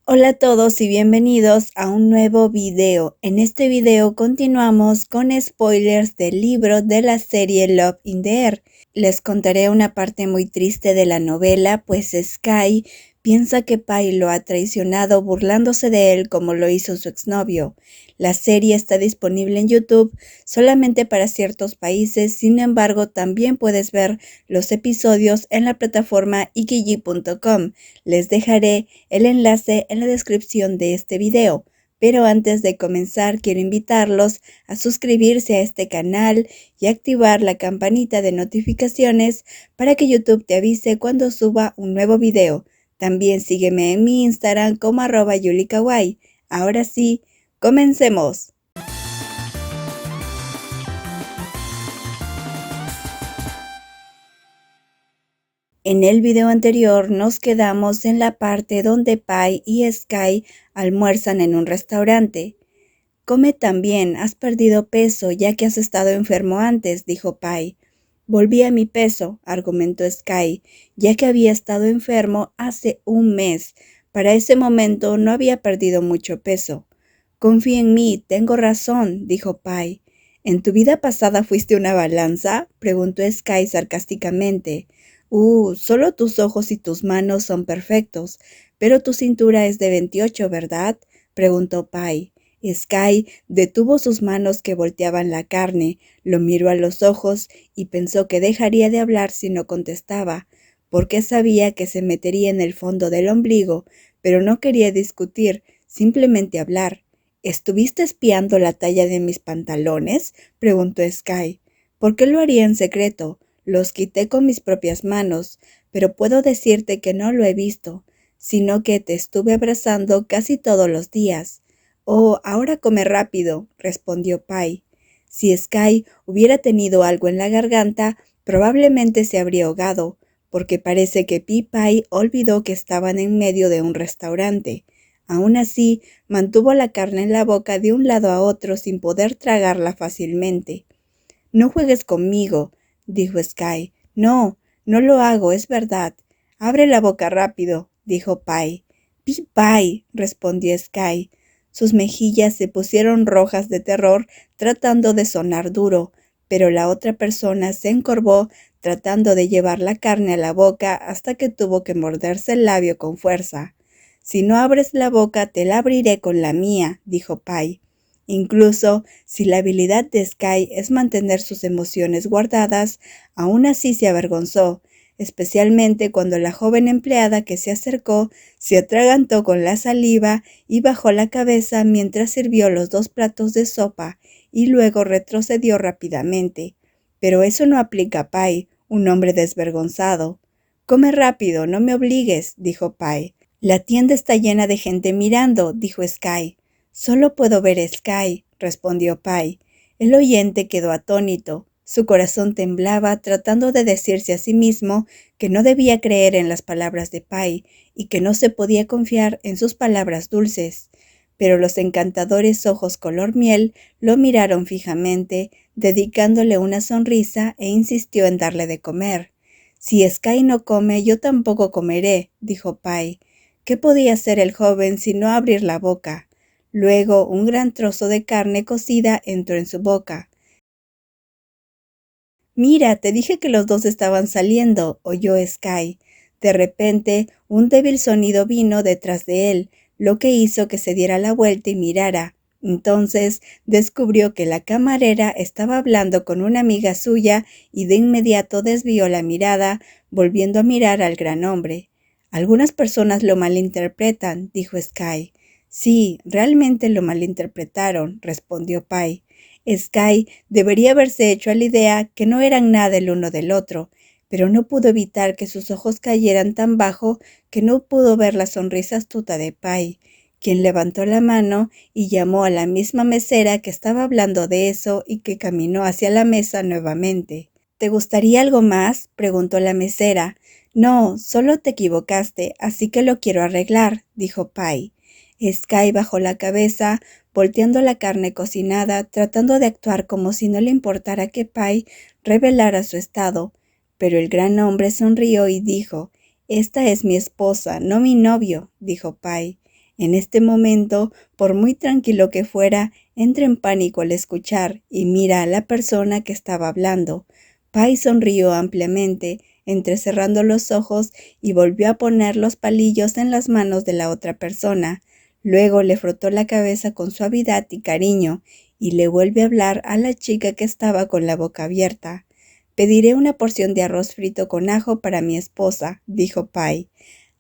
Hola a todos y bienvenidos a un nuevo video. En este video continuamos con spoilers del libro de la serie Love in the Air. Les contaré una parte muy triste de la novela, pues Sky piensa que Pai lo ha traicionado burlándose de él como lo hizo su exnovio. La serie está disponible en YouTube solamente para ciertos países, sin embargo también puedes ver los episodios en la plataforma ikiji.com. Les dejaré el enlace en la descripción de este video. Pero antes de comenzar, quiero invitarlos a suscribirse a este canal y activar la campanita de notificaciones para que YouTube te avise cuando suba un nuevo video. También sígueme en mi Instagram como @yulikawaii. Ahora sí, comencemos. En el video anterior nos quedamos en la parte donde Pai y Sky almuerzan en un restaurante. Come también, has perdido peso ya que has estado enfermo antes, dijo Pai. Volví a mi peso, argumentó Sky, ya que había estado enfermo hace un mes. Para ese momento no había perdido mucho peso. Confía en mí, tengo razón, dijo Pai. ¿En tu vida pasada fuiste una balanza?, preguntó Sky sarcásticamente. Solo tus ojos y tus manos son perfectos, pero tu cintura es de 28, ¿verdad?, preguntó Pai. Sky detuvo sus manos que volteaban la carne, lo miró a los ojos y pensó que dejaría de hablar si no contestaba, porque sabía que se metería en el fondo del ombligo, pero no quería discutir, simplemente hablar. ¿Estuviste espiando la talla de mis pantalones?, preguntó Sky. ¿Por qué lo haría en secreto? Los quité con mis propias manos, pero puedo decirte que no lo he visto, sino que te estuve abrazando casi todos los días. Oh, ahora come rápido, respondió Pai. Si Sky hubiera tenido algo en la garganta, probablemente se habría ahogado, porque parece que Pai olvidó que estaban en medio de un restaurante. Aún así, mantuvo la carne en la boca de un lado a otro sin poder tragarla fácilmente. No juegues conmigo, dijo Sky. No, no lo hago, es verdad. Abre la boca rápido, dijo Pai. Pai, respondió Sky. Sus mejillas se pusieron rojas de terror, tratando de sonar duro, pero la otra persona se encorvó, tratando de llevar la carne a la boca hasta que tuvo que morderse el labio con fuerza. Si no abres la boca, te la abriré con la mía, dijo Pai. Incluso si la habilidad de Sky es mantener sus emociones guardadas, aún así se avergonzó, especialmente cuando la joven empleada que se acercó se atragantó con la saliva y bajó la cabeza mientras sirvió los 2 platos de sopa y luego retrocedió rápidamente. Pero eso no aplica a Pai, un hombre desvergonzado. Come rápido, no me obligues, dijo Pai. La tienda está llena de gente mirando, dijo Sky. Solo puedo ver Sky, respondió Pai. El oyente quedó atónito. Su corazón temblaba tratando de decirse a sí mismo que no debía creer en las palabras de Pai y que no se podía confiar en sus palabras dulces. Pero los encantadores ojos color miel lo miraron fijamente, dedicándole una sonrisa e insistió en darle de comer. Si Sky no come, yo tampoco comeré, dijo Pai. ¿Qué podía hacer el joven sino abrir la boca? Luego un gran trozo de carne cocida entró en su boca. Mira, te dije que los dos estaban saliendo, oyó Sky. De repente, un débil sonido vino detrás de él, lo que hizo que se diera la vuelta y mirara. Entonces descubrió que la camarera estaba hablando con una amiga suya y de inmediato desvió la mirada, volviendo a mirar al gran hombre. Algunas personas lo malinterpretan, dijo Sky. Sí, realmente lo malinterpretaron, respondió Pai. Sky debería haberse hecho a la idea que no eran nada el uno del otro, pero no pudo evitar que sus ojos cayeran tan bajo que no pudo ver la sonrisa astuta de Pai, quien levantó la mano y llamó a la misma mesera que estaba hablando de eso y que caminó hacia la mesa nuevamente. ¿Te gustaría algo más?, preguntó la mesera. No, solo te equivocaste, así que lo quiero arreglar, dijo Pai. Sky bajó la cabeza, volteando la carne cocinada, tratando de actuar como si no le importara que Pai revelara su estado. Pero el gran hombre sonrió y dijo: «Esta es mi esposa, no mi novio», dijo Pai. En este momento, por muy tranquilo que fuera, entra en pánico al escuchar y mira a la persona que estaba hablando. Pai sonrió ampliamente, entrecerrando los ojos y volvió a poner los palillos en las manos de la otra persona. Luego le frotó la cabeza con suavidad y cariño y le vuelve a hablar a la chica que estaba con la boca abierta. «Pediré una porción de arroz frito con ajo para mi esposa», dijo Pai.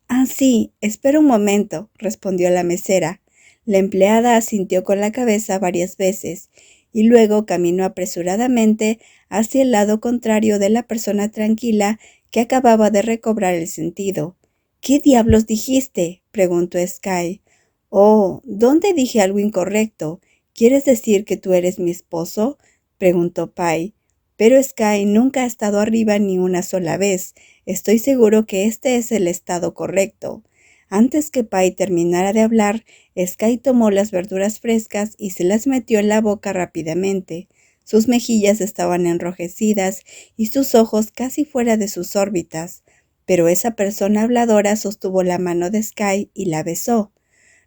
«Ah, sí, espera un momento», respondió la mesera. La empleada asintió con la cabeza varias veces y luego caminó apresuradamente hacia el lado contrario de la persona tranquila que acababa de recobrar el sentido. «¿Qué diablos dijiste?», preguntó Sky. «Oh, ¿dónde dije algo incorrecto? ¿Quieres decir que tú eres mi esposo?», preguntó Pai. «Pero Sky nunca ha estado arriba ni una sola vez. Estoy seguro que este es el estado correcto». Antes que Pai terminara de hablar, Sky tomó las verduras frescas y se las metió en la boca rápidamente. Sus mejillas estaban enrojecidas y sus ojos casi fuera de sus órbitas. Pero esa persona habladora sostuvo la mano de Sky y la besó.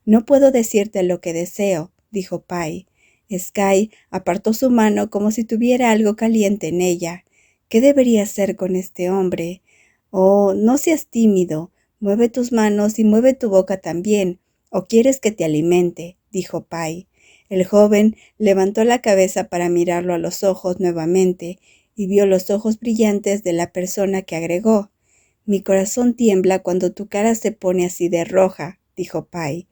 «No puedo decirte lo que deseo», dijo Pai. Sky apartó su mano como si tuviera algo caliente en ella. «¿Qué debería hacer con este hombre?» «Oh, no seas tímido. Mueve tus manos y mueve tu boca también. ¿O quieres que te alimente?», dijo Pai. El joven levantó la cabeza para mirarlo a los ojos nuevamente y vio los ojos brillantes de la persona que agregó. «Mi corazón tiembla cuando tu cara se pone así de roja», dijo Pai.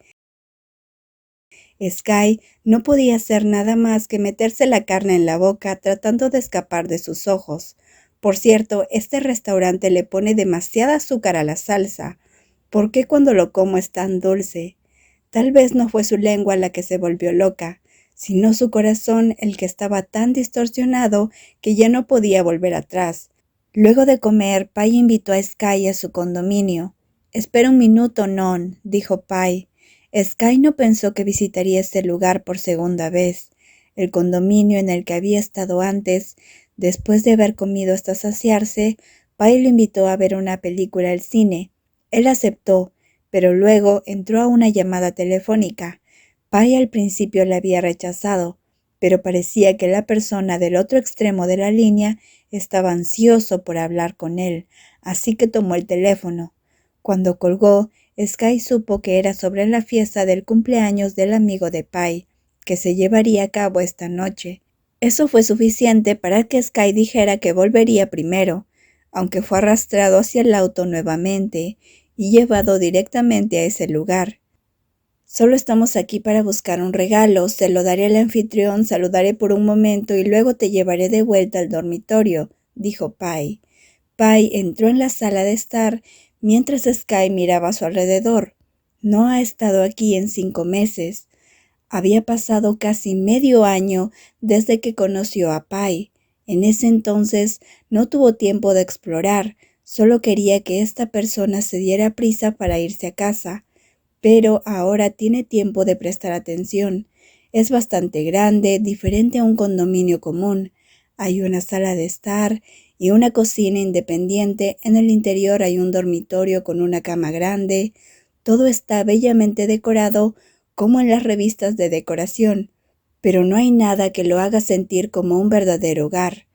Sky no podía hacer nada más que meterse la carne en la boca tratando de escapar de sus ojos. «Por cierto, este restaurante le pone demasiada azúcar a la salsa. ¿Por qué cuando lo como es tan dulce?» Tal vez no fue su lengua la que se volvió loca, sino su corazón el que estaba tan distorsionado que ya no podía volver atrás. Luego de comer, Pai invitó a Sky a su condominio. «Espera un minuto, Non», dijo Pai. Sky no pensó que visitaría este lugar por segunda vez. El condominio en el que había estado antes, después de haber comido hasta saciarse, Pai lo invitó a ver una película al cine. Él aceptó, pero luego entró a una llamada telefónica. Pai al principio la había rechazado, pero parecía que la persona del otro extremo de la línea estaba ansioso por hablar con él, así que tomó el teléfono. Cuando colgó, Sky supo que era sobre la fiesta del cumpleaños del amigo de Pai, que se llevaría a cabo esta noche. Eso fue suficiente para que Sky dijera que volvería primero, aunque fue arrastrado hacia el auto nuevamente y llevado directamente a ese lugar. «Solo estamos aquí para buscar un regalo, se lo daré al anfitrión, saludaré por un momento y luego te llevaré de vuelta al dormitorio», dijo Pai. Pai entró en la sala de estar mientras Sky miraba a su alrededor. No ha estado aquí en 5 meses. Había pasado casi medio año desde que conoció a Pai. En ese entonces no tuvo tiempo de explorar, solo quería que esta persona se diera prisa para irse a casa. Pero ahora tiene tiempo de prestar atención. Es bastante grande, diferente a un condominio común. Hay una sala de estar y una cocina independiente. En el interior hay un dormitorio con una cama grande. Todo está bellamente decorado como en las revistas de decoración, pero no hay nada que lo haga sentir como un verdadero hogar.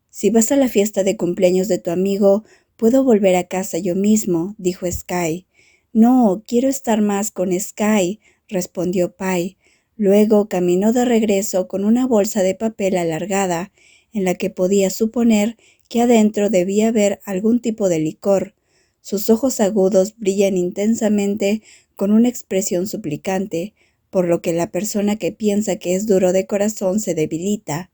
«Si vas a la fiesta de cumpleaños de tu amigo, puedo volver a casa yo mismo», dijo Sky. «No, quiero estar más con Sky», respondió Pai. Luego caminó de regreso con una bolsa de papel alargada, en la que podía suponer que adentro debía haber algún tipo de licor. Sus ojos agudos brillan intensamente con una expresión suplicante, por lo que la persona que piensa que es duro de corazón se debilita.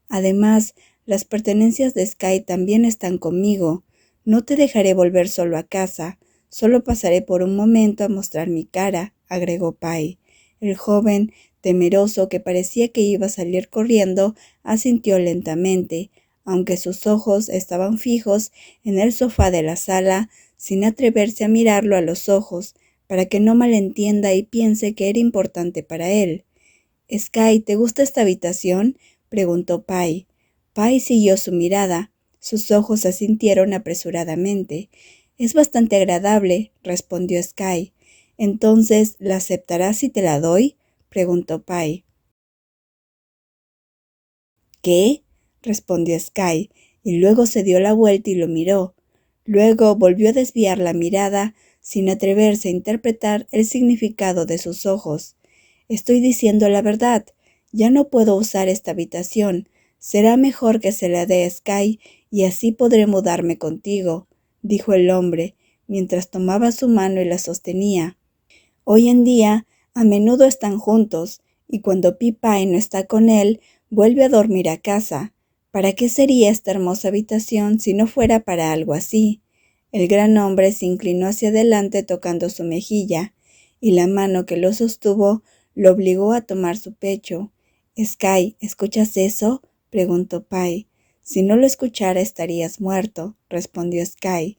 «Además, las pertenencias de Sky también están conmigo. No te dejaré volver solo a casa. Solo pasaré por un momento a mostrar mi cara», agregó Pai. El joven, temeroso que parecía que iba a salir corriendo, asintió lentamente, aunque sus ojos estaban fijos en el sofá de la sala, sin atreverse a mirarlo a los ojos, para que no malentienda y piense que era importante para él. «Sky, ¿te gusta esta habitación?», preguntó Pai. Pai siguió su mirada. Sus ojos asintieron apresuradamente. «Es bastante agradable», respondió Sky. «¿Entonces la aceptarás si te la doy?», preguntó Pai. «¿Qué?», respondió Sky, y luego se dio la vuelta y lo miró. Luego volvió a desviar la mirada sin atreverse a interpretar el significado de sus ojos. «Estoy diciendo la verdad. Ya no puedo usar esta habitación. Será mejor que se la dé a Sky y así podré mudarme contigo», dijo el hombre, mientras tomaba su mano y la sostenía. Hoy en día, a menudo están juntos, y cuando Pi-Pai no está con él, vuelve a dormir a casa. ¿Para qué sería esta hermosa habitación si no fuera para algo así? El gran hombre se inclinó hacia adelante tocando su mejilla, y la mano que lo sostuvo lo obligó a tomar su pecho. «Sky, ¿escuchas eso?», preguntó Pai. «Si no lo escuchara estarías muerto», respondió Sky.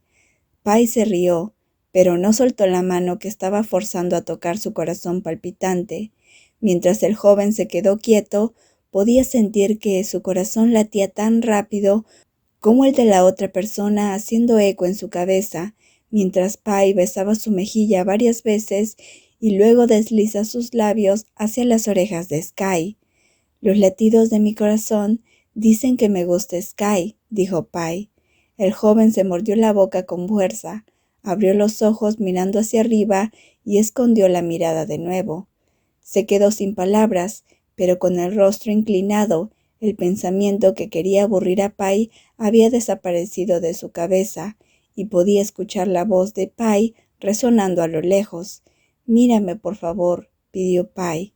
Pai se rió, pero no soltó la mano que estaba forzando a tocar su corazón palpitante. Mientras el joven se quedó quieto, podía sentir que su corazón latía tan rápido como el de la otra persona, haciendo eco en su cabeza, mientras Pai besaba su mejilla varias veces y luego desliza sus labios hacia las orejas de Sky. «Los latidos de mi corazón dicen que me gusta Sky», dijo Pai. El joven se mordió la boca con fuerza, abrió los ojos mirando hacia arriba y escondió la mirada de nuevo. Se quedó sin palabras, pero con el rostro inclinado. El pensamiento que quería aburrir a Pai había desaparecido de su cabeza, y podía escuchar la voz de Pai resonando a lo lejos. «Mírame, por favor», pidió Pai.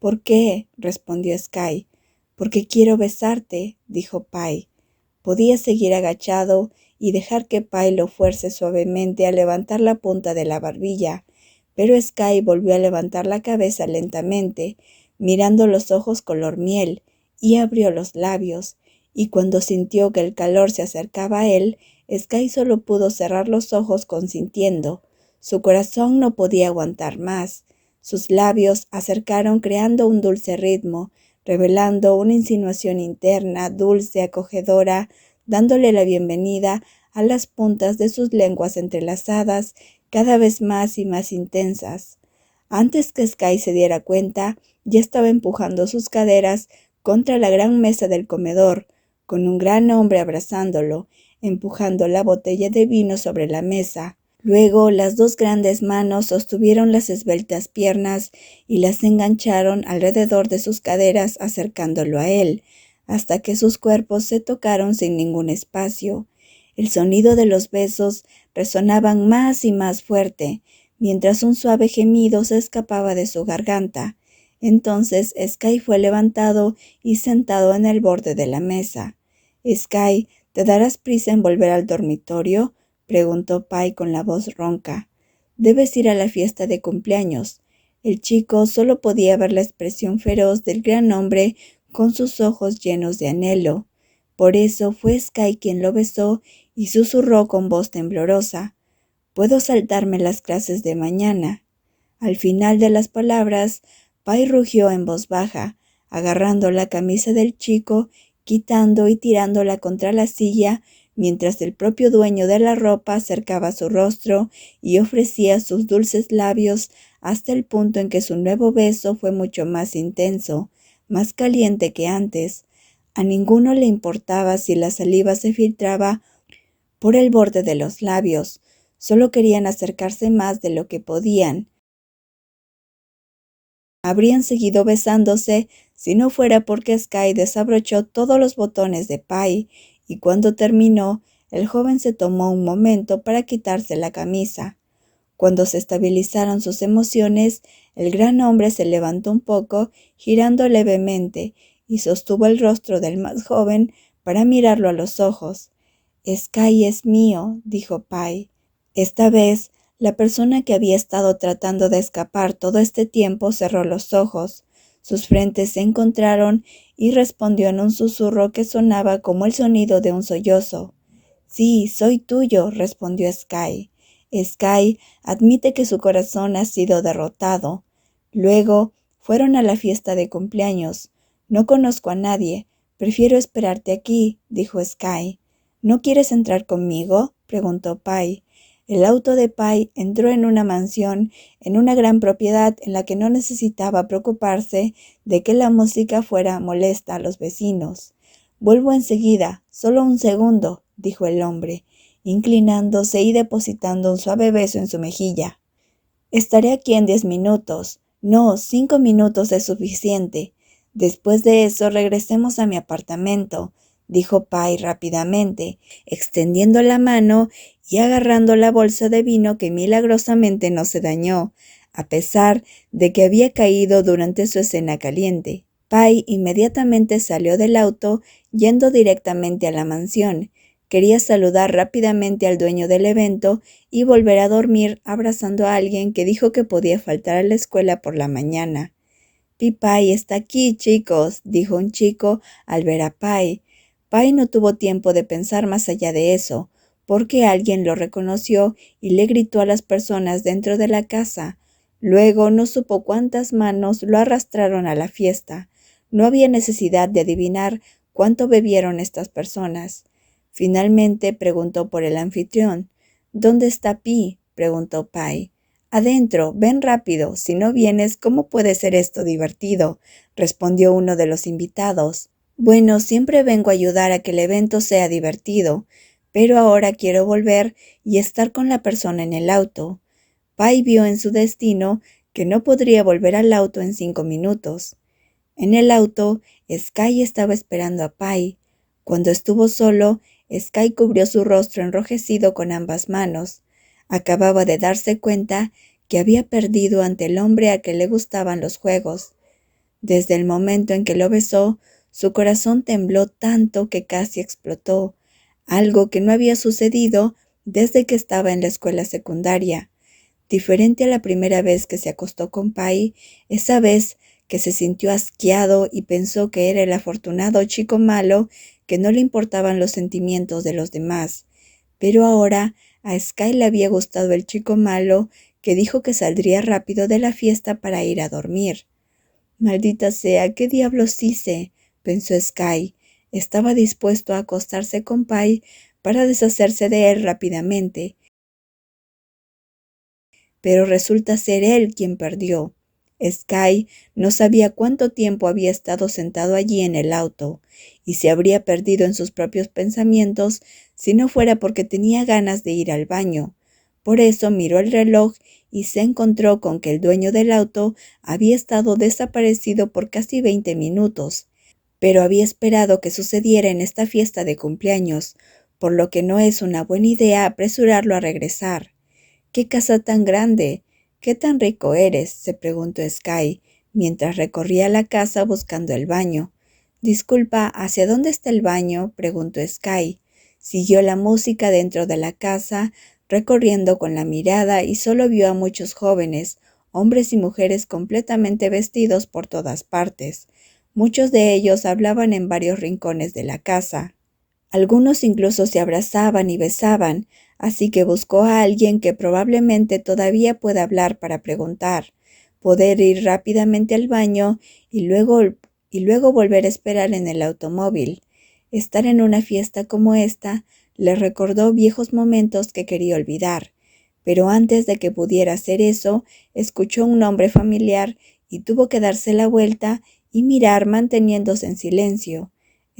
«¿Por qué?», respondió Sky. «Porque quiero besarte», dijo Pai. Podía seguir agachado y dejar que Pai lo fuerce suavemente a levantar la punta de la barbilla, pero Sky volvió a levantar la cabeza lentamente, mirando los ojos color miel, y abrió los labios, y cuando sintió que el calor se acercaba a él, Sky solo pudo cerrar los ojos consintiendo. Su corazón no podía aguantar más. Sus labios acercaron creando un dulce ritmo, revelando una insinuación interna, dulce, acogedora, dándole la bienvenida a las puntas de sus lenguas entrelazadas, cada vez más y más intensas. Antes que Sky se diera cuenta, ya estaba empujando sus caderas contra la gran mesa del comedor, con un gran hombre abrazándolo, empujando la botella de vino sobre la mesa. Luego las dos grandes manos sostuvieron las esbeltas piernas y las engancharon alrededor de sus caderas acercándolo a él, hasta que sus cuerpos se tocaron sin ningún espacio. El sonido de los besos resonaban más y más fuerte, mientras un suave gemido se escapaba de su garganta. Entonces Sky fue levantado y sentado en el borde de la mesa. «Sky, ¿te darás prisa en volver al dormitorio?», preguntó Pai con la voz ronca. «Debes ir a la fiesta de cumpleaños». El chico solo podía ver la expresión feroz del gran hombre con sus ojos llenos de anhelo. Por eso fue Sky quien lo besó y susurró con voz temblorosa: «Puedo saltarme las clases de mañana». Al final de las palabras, Pai rugió en voz baja, agarrando la camisa del chico, quitando y tirándola contra la silla, mientras el propio dueño de la ropa acercaba su rostro y ofrecía sus dulces labios hasta el punto en que su nuevo beso fue mucho más intenso, más caliente que antes. A ninguno le importaba si la saliva se filtraba por el borde de los labios, solo querían acercarse más de lo que podían. Habrían seguido besándose si no fuera porque Sky desabrochó todos los botones de Pai, y cuando terminó, el joven se tomó un momento para quitarse la camisa. Cuando se estabilizaron sus emociones, el gran hombre se levantó un poco, girando levemente, y sostuvo el rostro del más joven para mirarlo a los ojos. «Sky es mío», dijo Pai. Esta vez, la persona que había estado tratando de escapar todo este tiempo cerró los ojos. Sus frentes se encontraron y respondió en un susurro que sonaba como el sonido de un sollozo. «Sí, soy tuyo», respondió Sky. Sky admite que su corazón ha sido derrotado. Luego fueron a la fiesta de cumpleaños. «No conozco a nadie. Prefiero esperarte aquí», dijo Sky. «¿No quieres entrar conmigo?», preguntó Pai. El auto de Pai entró en una mansión, en una gran propiedad en la que no necesitaba preocuparse de que la música fuera molesta a los vecinos. «Vuelvo enseguida, solo un segundo», dijo el hombre, inclinándose y depositando un suave beso en su mejilla. «Estaré aquí en 10 minutos. No, 5 minutos es suficiente. Después de eso regresemos a mi apartamento», dijo Pai rápidamente, extendiendo la mano y agarrando la bolsa de vino que milagrosamente no se dañó, a pesar de que había caído durante su escena caliente. Pai inmediatamente salió del auto, yendo directamente a la mansión. Quería saludar rápidamente al dueño del evento y volver a dormir abrazando a alguien que dijo que podía faltar a la escuela por la mañana. «Pi-Pai está aquí, chicos», dijo un chico al ver a Pai. Pai no tuvo tiempo de pensar más allá de eso, porque alguien lo reconoció y le gritó a las personas dentro de la casa. Luego no supo cuántas manos lo arrastraron a la fiesta. No había necesidad de adivinar cuánto bebieron estas personas. Finalmente preguntó por el anfitrión. «¿Dónde está Pi?», preguntó Pai. «Adentro, ven rápido. Si no vienes, ¿cómo puede ser esto divertido?», respondió uno de los invitados. «Bueno, siempre vengo a ayudar a que el evento sea divertido, pero ahora quiero volver y estar con la persona en el auto». Pai vio en su destino que no podría volver al auto en 5 minutos. En el auto, Sky estaba esperando a Pai. Cuando estuvo solo, Sky cubrió su rostro enrojecido con ambas manos. Acababa de darse cuenta que había perdido ante el hombre a que le gustaban los juegos. Desde el momento en que lo besó, su corazón tembló tanto que casi explotó, algo que no había sucedido desde que estaba en la escuela secundaria. Diferente a la primera vez que se acostó con Pai, esa vez que se sintió asqueado y pensó que era el afortunado chico malo que no le importaban los sentimientos de los demás. Pero ahora a Sky le había gustado el chico malo que dijo que saldría rápido de la fiesta para ir a dormir. «Maldita sea, ¿qué diablos hice?», pensó Sky. Estaba dispuesto a acostarse con Pai para deshacerse de él rápidamente. Pero resulta ser él quien perdió. Sky no sabía cuánto tiempo había estado sentado allí en el auto, y se habría perdido en sus propios pensamientos si no fuera porque tenía ganas de ir al baño. Por eso miró el reloj y se encontró con que el dueño del auto había estado desaparecido por casi 20 minutos, pero había esperado que sucediera en esta fiesta de cumpleaños, por lo que no es una buena idea apresurarlo a regresar. «¿Qué casa tan grande? ¿Qué tan rico eres?», se preguntó Sky, mientras recorría la casa buscando el baño. «Disculpa, ¿hacia dónde está el baño?», preguntó Sky. Siguió la música dentro de la casa, recorriendo con la mirada y solo vio a muchos jóvenes, hombres y mujeres completamente vestidos por todas partes. Muchos de ellos hablaban en varios rincones de la casa. Algunos incluso se abrazaban y besaban, así que buscó a alguien que probablemente todavía pueda hablar para preguntar, poder ir rápidamente al baño y luego volver a esperar en el automóvil. Estar en una fiesta como esta le recordó viejos momentos que quería olvidar, pero antes de que pudiera hacer eso, escuchó un nombre familiar y tuvo que darse la vuelta y mirar manteniéndose en silencio.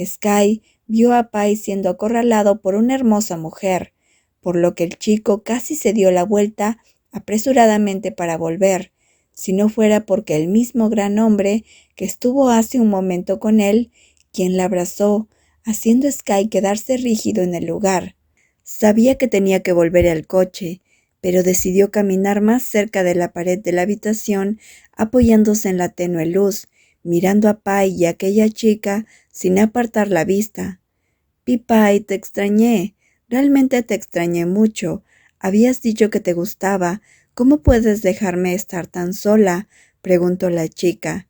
Sky vio a Pai siendo acorralado por una hermosa mujer, por lo que el chico casi se dio la vuelta apresuradamente para volver, si no fuera porque el mismo gran hombre que estuvo hace un momento con él, quien la abrazó, haciendo a Sky quedarse rígido en el lugar. Sabía que tenía que volver al coche, pero decidió caminar más cerca de la pared de la habitación, apoyándose en la tenue luz, mirando a Pai y a aquella chica sin apartar la vista. «Pi-Pai, te extrañé. Realmente te extrañé mucho. Habías dicho que te gustaba. ¿Cómo puedes dejarme estar tan sola?», preguntó la chica.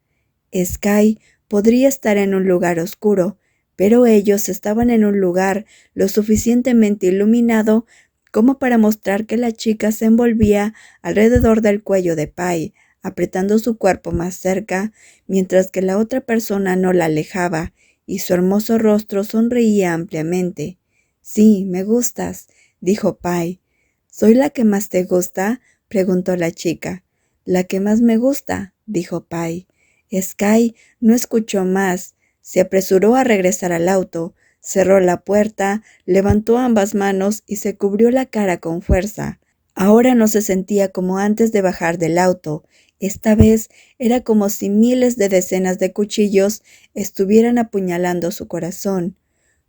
Sky podría estar en un lugar oscuro, pero ellos estaban en un lugar lo suficientemente iluminado como para mostrar que la chica se envolvía alrededor del cuello de Pai, apretando su cuerpo más cerca, mientras que la otra persona no la alejaba, y su hermoso rostro sonreía ampliamente. «Sí, me gustas», dijo Pai. ¿Soy la que más te gusta?, preguntó la chica. La que más me gusta, dijo Pai. Sky no escuchó más. Se apresuró a regresar al auto, cerró la puerta, levantó ambas manos y se cubrió la cara con fuerza. Ahora no se sentía como antes de bajar del auto. Esta vez era como si miles de decenas de cuchillos estuvieran apuñalando su corazón.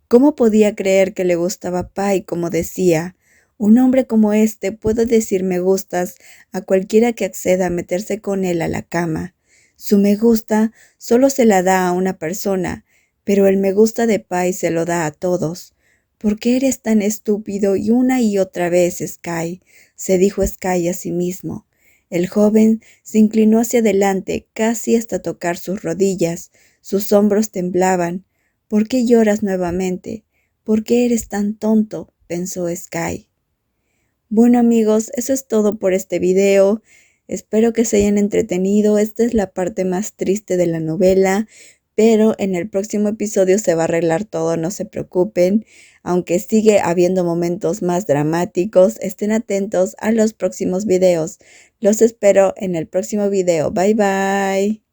¿Cómo podía creer que le gustaba Pai como decía? Un hombre como este puede decir me gustas a cualquiera que acceda a meterse con él a la cama. Su me gusta solo se la da a una persona, pero el me gusta de Pai se lo da a todos. ¿Por qué eres tan estúpido y otra vez, Sky?, se dijo Sky a sí mismo. El joven se inclinó hacia adelante casi hasta tocar sus rodillas. Sus hombros temblaban. ¿Por qué lloras nuevamente? ¿Por qué eres tan tonto?, pensó Sky. Bueno amigos, eso es todo por este video. Espero que se hayan entretenido. Esta es la parte más triste de la novela, pero en el próximo episodio se va a arreglar todo, no se preocupen. Aunque sigue habiendo momentos más dramáticos, estén atentos a los próximos videos. Los espero en el próximo video. Bye bye.